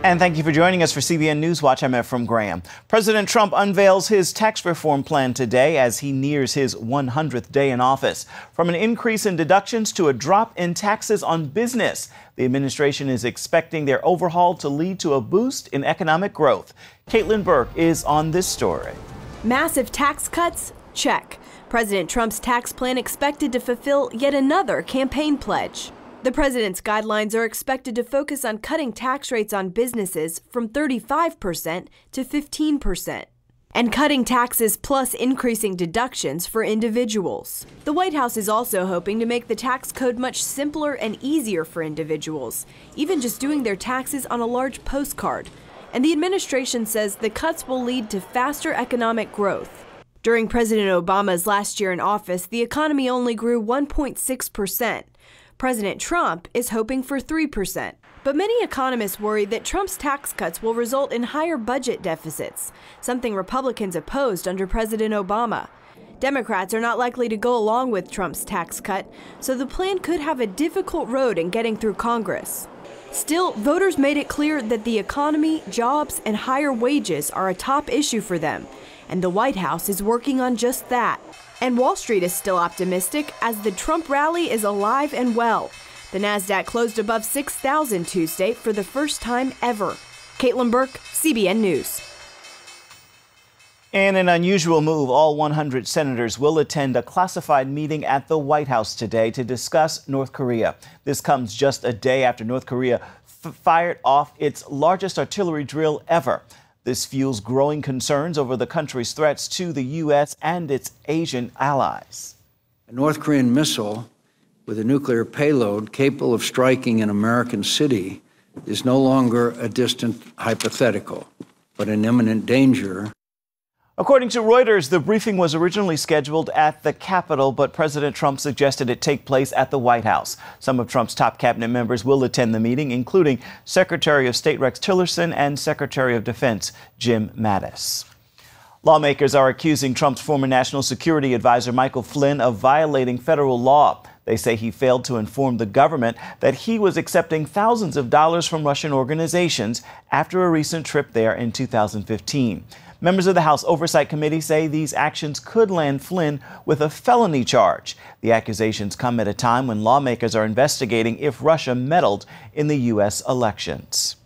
And thank you for joining us for CBN NewsWatch. I'm Ephraim Graham. President Trump unveils his tax reform plan today as he nears his 100th day in office. From an increase in deductions to a drop in taxes on business, the administration is expecting their overhaul to lead to a boost in economic growth. Caitlin Burke is on this story. Massive tax cuts? Check. President Trump's tax plan expected to fulfill yet another campaign pledge. The president's guidelines are expected to focus on cutting tax rates on businesses from 35% to 15%, and cutting taxes plus increasing deductions for individuals. The White House is also hoping to make the tax code much simpler and easier for individuals, even just doing their taxes on a large postcard. And the administration says the cuts will lead to faster economic growth. During President Obama's last year in office, the economy only grew 1.6%. President Trump is hoping for 3%. But many economists worry that Trump's tax cuts will result in higher budget deficits, something Republicans opposed under President Obama. Democrats are not likely to go along with Trump's tax cut, so the plan could have a difficult road in getting through Congress. Still, voters made it clear that the economy, jobs, and higher wages are a top issue for them, and the White House is working on just that. And Wall Street is still optimistic as the Trump rally is alive and well. The Nasdaq closed above 6,000 Tuesday for the first time ever. Caitlin Burke, CBN News. In an unusual move, all 100 senators will attend a classified meeting at the White House today to discuss North Korea. This comes just a day after North Korea fired off its largest artillery drill ever. This fuels growing concerns over the country's threats to the U.S. and its Asian allies. A North Korean missile with a nuclear payload capable of striking an American city is no longer a distant hypothetical, but an imminent danger. According to Reuters, the briefing was originally scheduled at the Capitol, but President Trump suggested it take place at the White House. Some of Trump's top cabinet members will attend the meeting, including Secretary of State Rex Tillerson and Secretary of Defense Jim Mattis. Lawmakers are accusing Trump's former national security advisor Michael Flynn of violating federal law. They say he failed to inform the government that he was accepting thousands of dollars from Russian organizations after a recent trip there in 2015. Members of the House Oversight Committee say these actions could land Flynn with a felony charge. The accusations come at a time when lawmakers are investigating if Russia meddled in the U.S. elections.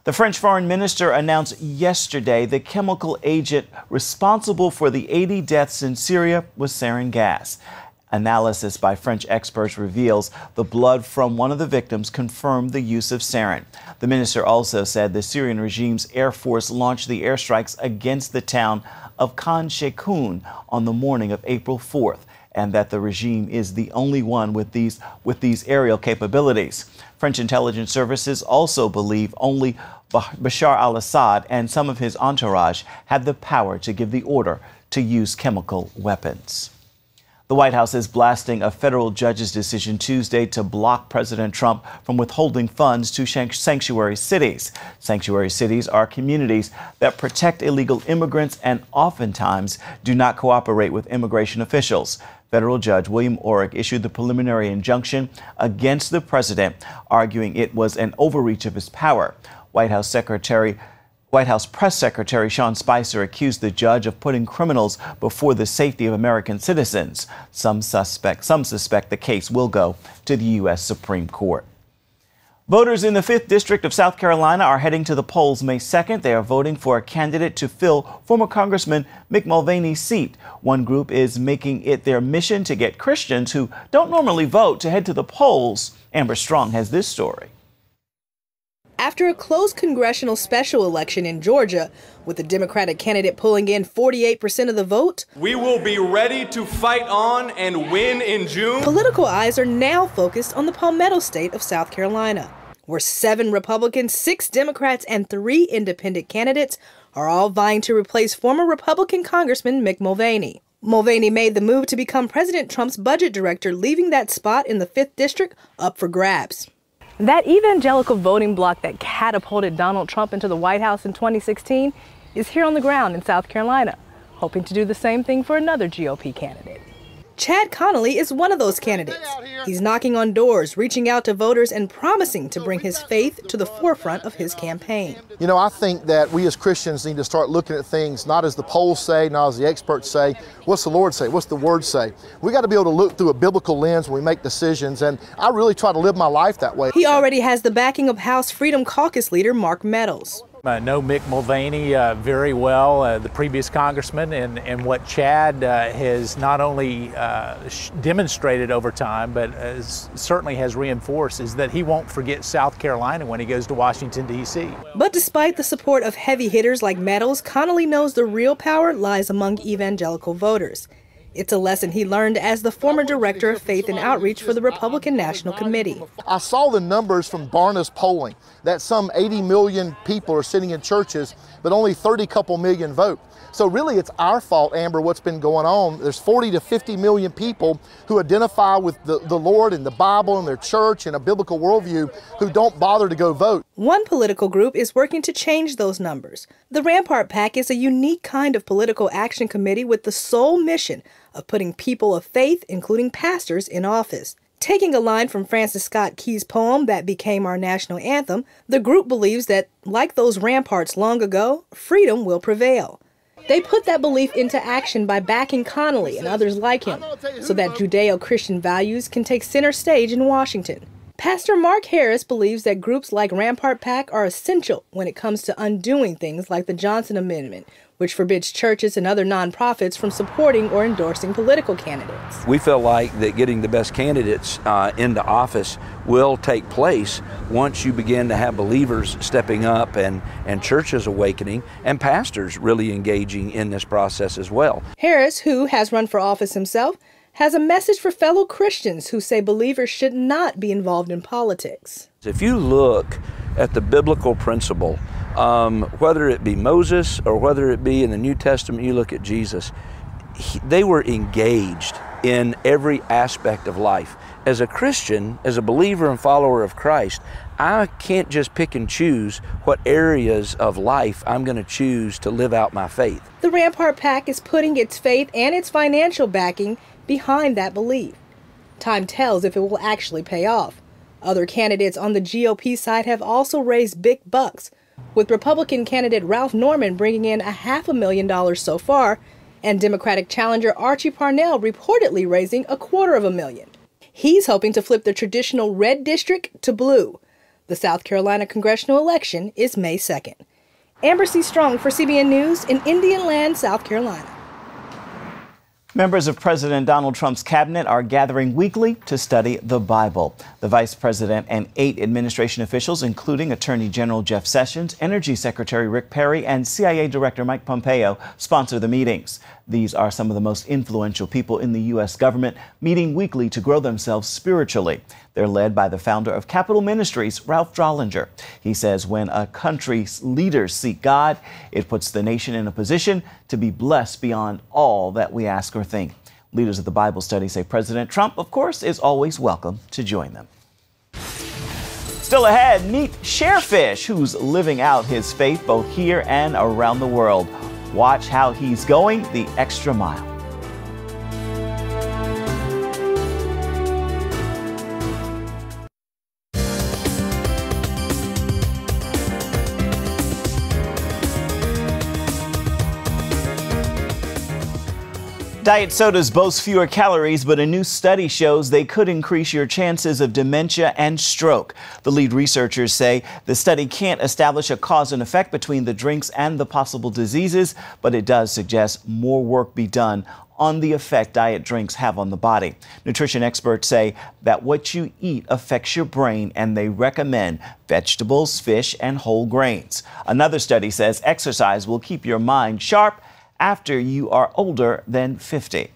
The French foreign minister announced yesterday the chemical agent responsible for the 80 deaths in Syria was sarin gas. Analysis by French experts reveals the blood from one of the victims confirmed the use of sarin. The minister also said the Syrian regime's Air Force launched the airstrikes against the town of Khan Sheikhoun on the morning of April 4th, and that the regime is the only one with these aerial capabilities. French intelligence services also believe only Bashar al-Assad and some of his entourage had the power to give the order to use chemical weapons. The White House is blasting a federal judge's decision Tuesday to block President Trump from withholding funds to sanctuary cities. Sanctuary cities are communities that protect illegal immigrants and oftentimes do not cooperate with immigration officials. Federal Judge William Orrick issued the preliminary injunction against the president, arguing it was an overreach of his power. White House Press Secretary Sean Spicer accused the judge of putting criminals before the safety of American citizens. Some suspect the case will go to the U.S. Supreme Court. Voters in the 5th District of South Carolina are heading to the polls May 2nd. They are voting for a candidate to fill former Congressman Mick Mulvaney's seat. One group is making it their mission to get Christians who don't normally vote to head to the polls. Amber Strong has this story. After a close congressional special election in Georgia, with the Democratic candidate pulling in 48% of the vote, we will be ready to fight on and win in June. Political eyes are now focused on the Palmetto state of South Carolina, where 7 Republicans, 6 Democrats, and 3 independent candidates are all vying to replace former Republican Congressman Mick Mulvaney. Mulvaney made the move to become President Trump's budget director, leaving that spot in the 5th District up for grabs. That evangelical voting bloc that catapulted Donald Trump into the White House in 2016 is here on the ground in South Carolina, hoping to do the same thing for another GOP candidate. Chad Connolly is one of those candidates. He's knocking on doors, reaching out to voters, and promising to bring his faith to the forefront of his campaign. You know, I think that we as Christians need to start looking at things not as the polls say, not as the experts say. What's the Lord say? What's the Word say? We got to be able to look through a biblical lens when we make decisions, and I really try to live my life that way. He already has the backing of House Freedom Caucus leader Mark Meadows. I know Mick Mulvaney very well, the previous congressman, and what Chad has not only demonstrated over time, but certainly has reinforced, is that he won't forget South Carolina when he goes to Washington, D.C. But despite the support of heavy hitters like Meadows, Connolly knows the real power lies among evangelical voters. It's a lesson he learned as the former director of faith and outreach for the Republican National Committee. I saw the numbers from Barna's polling that some 80 million people are sitting in churches, but only 30 couple million vote. So really it's our fault, Amber, what's been going on. There's 40 to 50 million people who identify with the Lord and the Bible and their church and a biblical worldview who don't bother to go vote. One political group is working to change those numbers. The Rampart PAC is a unique kind of political action committee with the sole mission of putting people of faith, including pastors, in office. Taking a line from Francis Scott Key's poem that became our national anthem, the group believes that, like those ramparts long ago, freedom will prevail. They put that belief into action by backing Connolly and others like him so that Judeo-Christian values can take center stage in Washington. Pastor Mark Harris believes that groups like Rampart PAC are essential when it comes to undoing things like the Johnson Amendment, which forbids churches and other nonprofits from supporting or endorsing political candidates. We feel like that getting the best candidates into office will take place once you begin to have believers stepping up and churches awakening and pastors really engaging in this process as well. Harris, who has run for office himself, has a message for fellow Christians who say believers should not be involved in politics. If you look at the biblical principle, whether it be Moses or whether it be in the New Testament, you look at Jesus, they were engaged in every aspect of life. As a Christian, as a believer and follower of Christ, I can't just pick and choose what areas of life I'm going to choose to live out my faith. The Rampart PAC is putting its faith and its financial backing behind that belief. Time tells if it will actually pay off. Other candidates on the GOP side have also raised big bucks, with Republican candidate Ralph Norman bringing in $500,000 so far, and Democratic challenger Archie Parnell reportedly raising $250,000. He's hoping to flip the traditional red district to blue. The South Carolina congressional election is May 2nd. Amber C. Strong for CBN News in Indian Land, South Carolina. Members of President Donald Trump's cabinet are gathering weekly to study the Bible. The vice president and 8 administration officials, including Attorney General Jeff Sessions, Energy Secretary Rick Perry, and CIA Director Mike Pompeo, sponsor the meetings. These are some of the most influential people in the U.S. government, meeting weekly to grow themselves spiritually. They're led by the founder of Capitol Ministries, Ralph Drollinger. He says when a country's leaders seek God, it puts the nation in a position to be blessed beyond all that we ask or think. Leaders of the Bible study say President Trump, of course, is always welcome to join them. Still ahead, meet Sharefish, who's living out his faith both here and around the world. Watch how he's going the extra mile. Diet sodas boast fewer calories, but a new study shows they could increase your chances of dementia and stroke. The lead researchers say the study can't establish a cause and effect between the drinks and the possible diseases, but it does suggest more work be done on the effect diet drinks have on the body. Nutrition experts say that what you eat affects your brain, and they recommend vegetables, fish, and whole grains. Another study says exercise will keep your mind sharp after you are older than 50.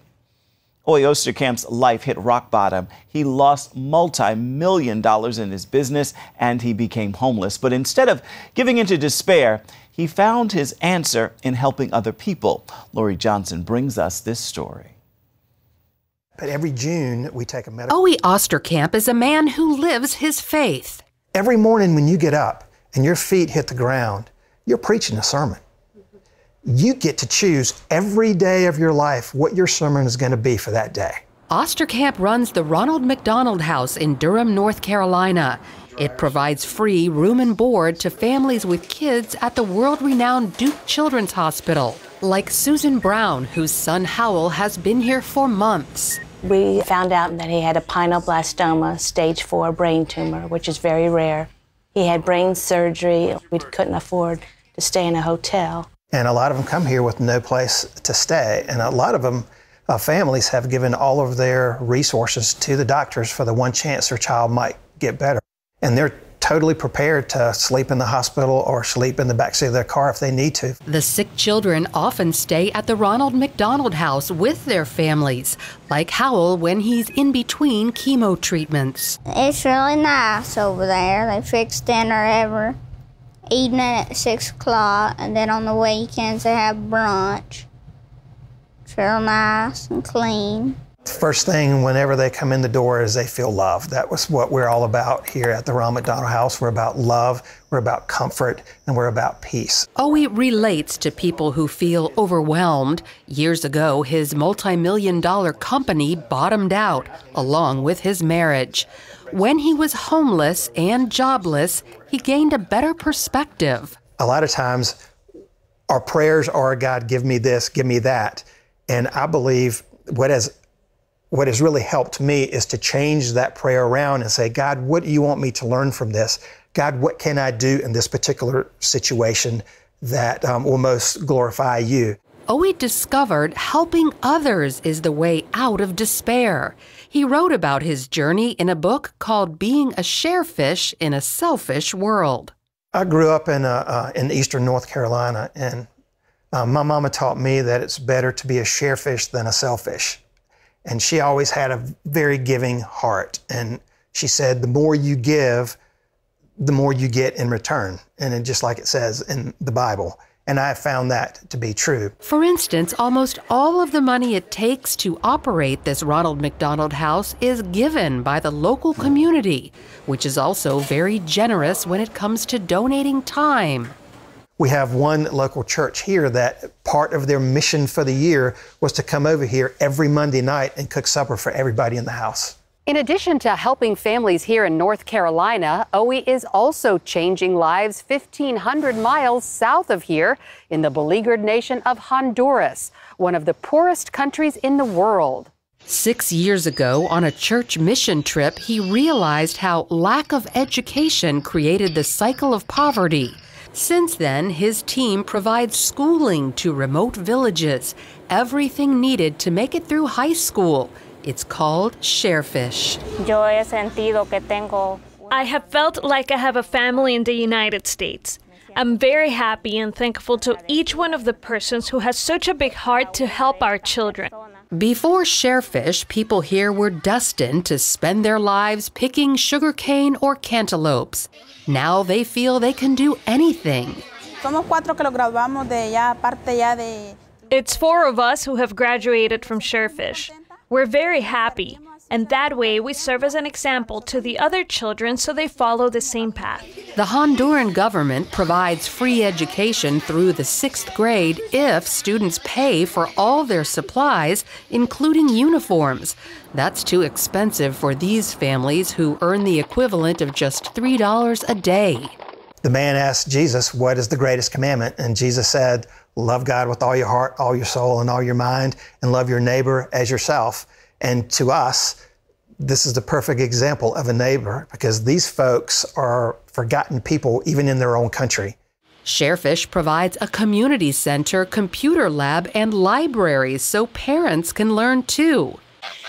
Oye Osterkamp's life hit rock bottom. He lost multi-million dollars in his business and he became homeless. But instead of giving into despair, he found his answer in helping other people. Lori Johnson brings us this story. But every June, we take a medical... Oye Osterkamp is a man who lives his faith. Every morning when you get up and your feet hit the ground, you're preaching a sermon. You get to choose every day of your life what your sermon is going to be for that day. Osterkamp runs the Ronald McDonald House in Durham, North Carolina. It provides free room and board to families with kids at the world-renowned Duke Children's Hospital, like Susan Brown, whose son Howell has been here for months. We found out that he had a pineoblastoma, stage 4 brain tumor, which is very rare. He had brain surgery. We couldn't afford to stay in a hotel. And a lot of them come here with no place to stay. And a lot of them, families have given all of their resources to the doctors for the one chance their child might get better. And they're totally prepared to sleep in the hospital or sleep in the backseat of their car if they need to. The sick children often stay at the Ronald McDonald House with their families, like Howell when he's in between chemo treatments. It's really nice over there. They fix dinner every evening at 6 o'clock, and then on the weekends they have brunch. It's real nice and clean. First thing whenever they come in the door is they feel loved. That was what we're all about here at the Ronald McDonald House. We're about love, we're about comfort, and we're about peace. Owie relates to people who feel overwhelmed. Years ago, his multi-million-dollar company bottomed out, along with his marriage. When he was homeless and jobless, he gained a better perspective. A lot of times, our prayers are, God, give me this, give me that. And I believe what has really helped me is to change that prayer around and say, God, what do you want me to learn from this? God, what can I do in this particular situation that will most glorify you? Owie discovered helping others is the way out of despair. He wrote about his journey in a book called Being a Sharefish in a Selfish World. I grew up in eastern North Carolina, and my mama taught me that it's better to be a sharefish than a selfish. And she always had a very giving heart. And she said, the more you give, the more you get in return. And just like it says in the Bible. And I have found that to be true. For instance, almost all of the money it takes to operate this Ronald McDonald House is given by the local community, which is also very generous when it comes to donating time. We have one local church here that part of their mission for the year was to come over here every Monday night and cook supper for everybody in the house. In addition to helping families here in North Carolina, Owie is also changing lives 1,500 miles south of here in the beleaguered nation of Honduras, one of the poorest countries in the world. 6 years ago, on a church mission trip, he realized how lack of education created the cycle of poverty. Since then, his team provides schooling to remote villages, everything needed to make it through high school. It's called Sharefish. I have felt like I have a family in the United States. I'm very happy and thankful to each one of the persons who has such a big heart to help our children. Before Sharefish, people here were destined to spend their lives picking sugarcane or cantaloupes. Now they feel they can do anything. It's 4 of us who have graduated from Sharefish. We're very happy, and that way we serve as an example to the other children so they follow the same path. The Honduran government provides free education through the 6th grade if students pay for all their supplies, including uniforms. That's too expensive for these families who earn the equivalent of just $3 a day. The man asked Jesus, what is the greatest commandment? And Jesus said, love God with all your heart, all your soul, and all your mind, and love your neighbor as yourself. And to us, this is the perfect example of a neighbor, because these folks are forgotten people even in their own country. Sharefish provides a community center, computer lab, and libraries so parents can learn too.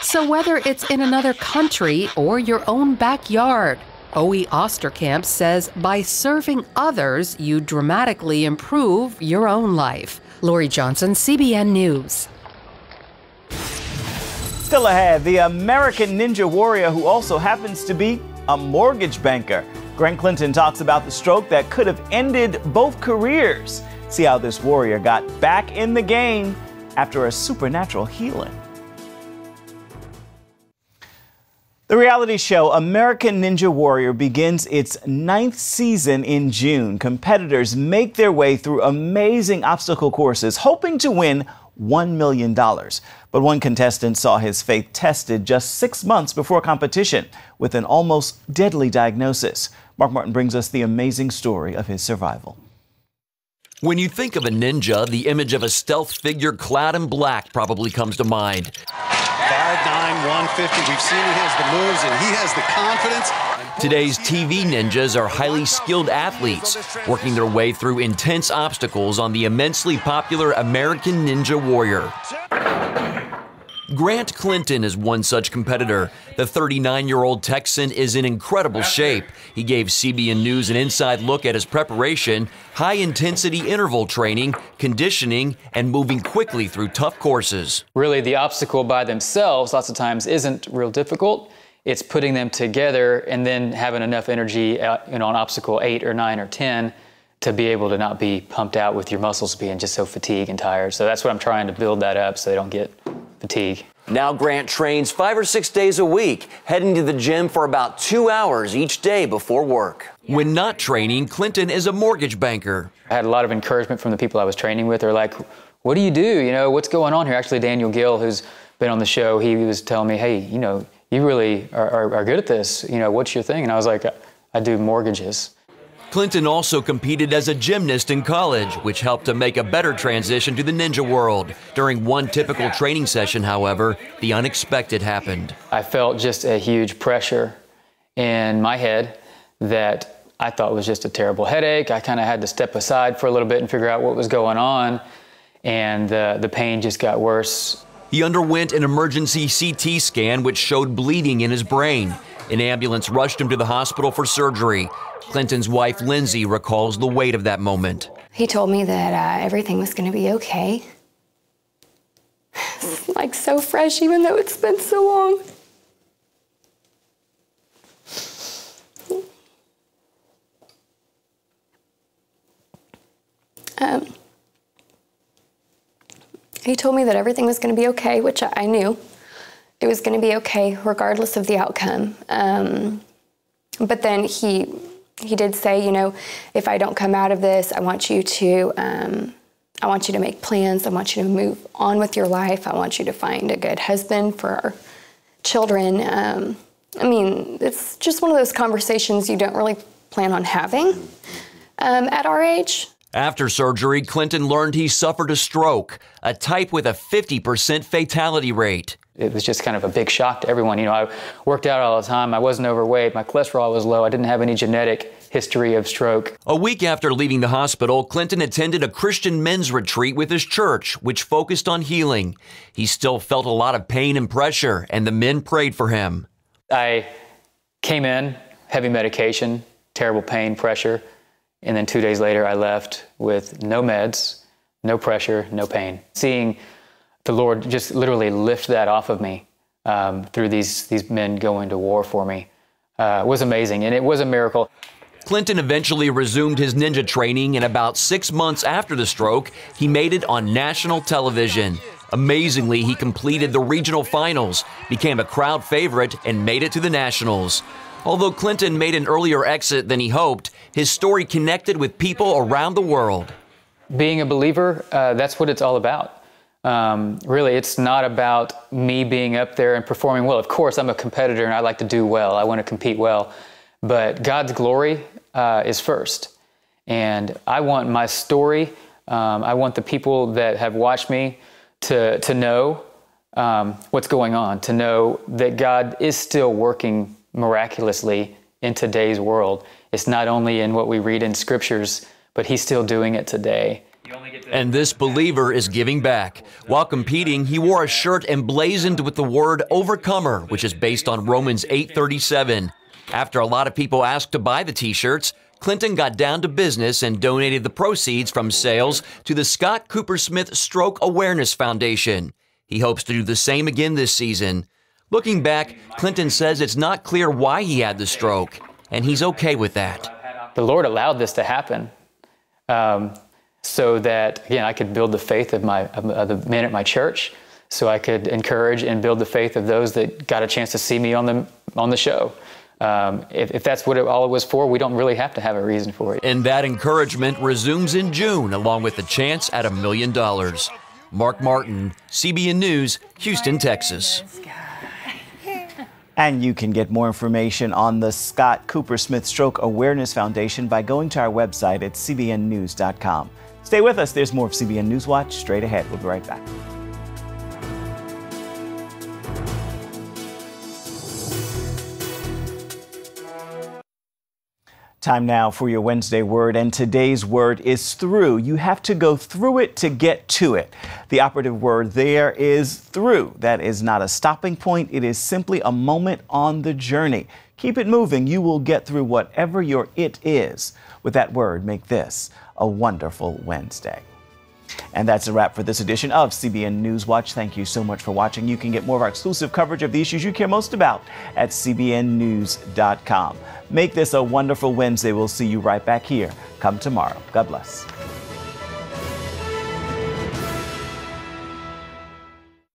So whether it's in another country or your own backyard, Owie Osterkamp says by serving others, you dramatically improve your own life. Lori Johnson, CBN News. Still ahead, the American Ninja Warrior who also happens to be a mortgage banker. Grant Clinton talks about the stroke that could have ended both careers. See how this warrior got back in the game after a supernatural healing. The reality show American Ninja Warrior begins its 9th season in June. Competitors make their way through amazing obstacle courses, hoping to win $1 million. But one contestant saw his faith tested just 6 months before competition with an almost deadly diagnosis. Mark Martin brings us the amazing story of his survival. When you think of a ninja, the image of a stealth figure clad in black probably comes to mind. 5'9", 150. We've seen he has the moves and he has the confidence. Today's TV ninjas are highly skilled athletes, working their way through intense obstacles on the immensely popular American Ninja Warrior. Grant Clinton is one such competitor. The 39-year-old Texan is in incredible shape. He gave CBN News an inside look at his preparation, high-intensity interval training, conditioning, and moving quickly through tough courses. Really, the obstacle by themselves lots of times isn't real difficult. It's putting them together and then having enough energy on obstacle 8 or 9 or 10 to be able to not be pumped out with your muscles being just so fatigued and tired. So that's what I'm trying to build that up so they don't get fatigue. Now Grant trains 5 or 6 days a week, heading to the gym for about 2 hours each day before work. When not training, Clinton is a mortgage banker. I had a lot of encouragement from the people I was training with. They're like, what do? You know, what's going on here? Actually, Daniel Gill, who's been on the show, he was telling me, hey, you know, you really are good at this. You know, what's your thing? And I was like, I do mortgages. Clinton also competed as a gymnast in college, which helped to make a better transition to the ninja world. During one typical training session, however, the unexpected happened. I felt just a huge pressure in my head that I thought was just a terrible headache. I kind of had to step aside for a little bit and figure out what was going on, and the pain just got worse. He underwent an emergency CT scan which showed bleeding in his brain. An ambulance rushed him to the hospital for surgery. Clinton's wife, Lindsay, recalls the weight of that moment. He told me that everything was going to be okay. It's like so fresh, even though it's been so long. He told me that everything was going to be okay, which I knew. It was going to be okay regardless of the outcome. But then he did say, you know, if I don't come out of this, I want you to make plans. I want you to move on with your life. I want you to find a good husband for our children. I mean, it's just one of those conversations you don't really plan on having at our age. After surgery, Clinton learned he suffered a stroke, a type with a 50% fatality rate. It was just kind of a big shock to everyone. You know, I worked out all the time. I wasn't overweight. My cholesterol was low. I didn't have any genetic history of stroke. A week after leaving the hospital, Clinton attended a Christian men's retreat with his church, which focused on healing. He still felt a lot of pain and pressure, and the men prayed for him. I came in, heavy medication, terrible pain, pressure, and then 2 days later I left with no meds, no pressure, no pain. Seeing the Lord just literally lift that off of me through these men going to war for me was amazing, and it was a miracle. Clinton eventually resumed his ninja training, and about 6 months after the stroke, he made it on national television. Amazingly, he completed the regional finals, became a crowd favorite, and made it to the nationals. Although Clinton made an earlier exit than he hoped, his story connected with people around the world. Being a believer, that's what it's all about. Really, it's not about me being up there and performing well. Of course, I'm a competitor and I like to do well. I want to compete well. But God's glory is first. And I want my story, I want the people that have watched me to know what's going on, to know that God is still working miraculously in today's world. It's not only in what we read in scriptures, but He's still doing it today. And this believer is giving back. While competing, he wore a shirt emblazoned with the word overcomer, which is based on Romans 8:37. After a lot of people asked to buy the t-shirts, Clinton got down to business and donated the proceeds from sales to the Scott Cooper Smith Stroke Awareness Foundation. He hopes to do the same again this season. Looking back, Clinton says it's not clear why he had the stroke, and he's okay with that. The Lord allowed this to happen so that, again, I could build the faith of the men at my church, so I could encourage and build the faith of those that got a chance to see me on the show. If that's what all it was for, we don't really have to have a reason for it. And that encouragement resumes in June, along with the chance at $1 million. Mark Martin, CBN News, Houston, Texas. And you can get more information on the Scott Cooper Smith Stroke Awareness Foundation by going to our website at cbnnews.com. Stay with us. There's more of CBN NewsWatch straight ahead. We'll be right back. Time now for your Wednesday word, and today's word is through. You have to go through it to get to it. The operative word there is through. That is not a stopping point. It is simply a moment on the journey. Keep it moving. You will get through whatever your it is. With that word, make this a wonderful Wednesday. And that's a wrap for this edition of CBN NewsWatch. Thank you so much for watching. You can get more of our exclusive coverage of the issues you care most about at cbnnews.com. Make this a wonderful Wednesday. We'll see you right back here come tomorrow. God bless.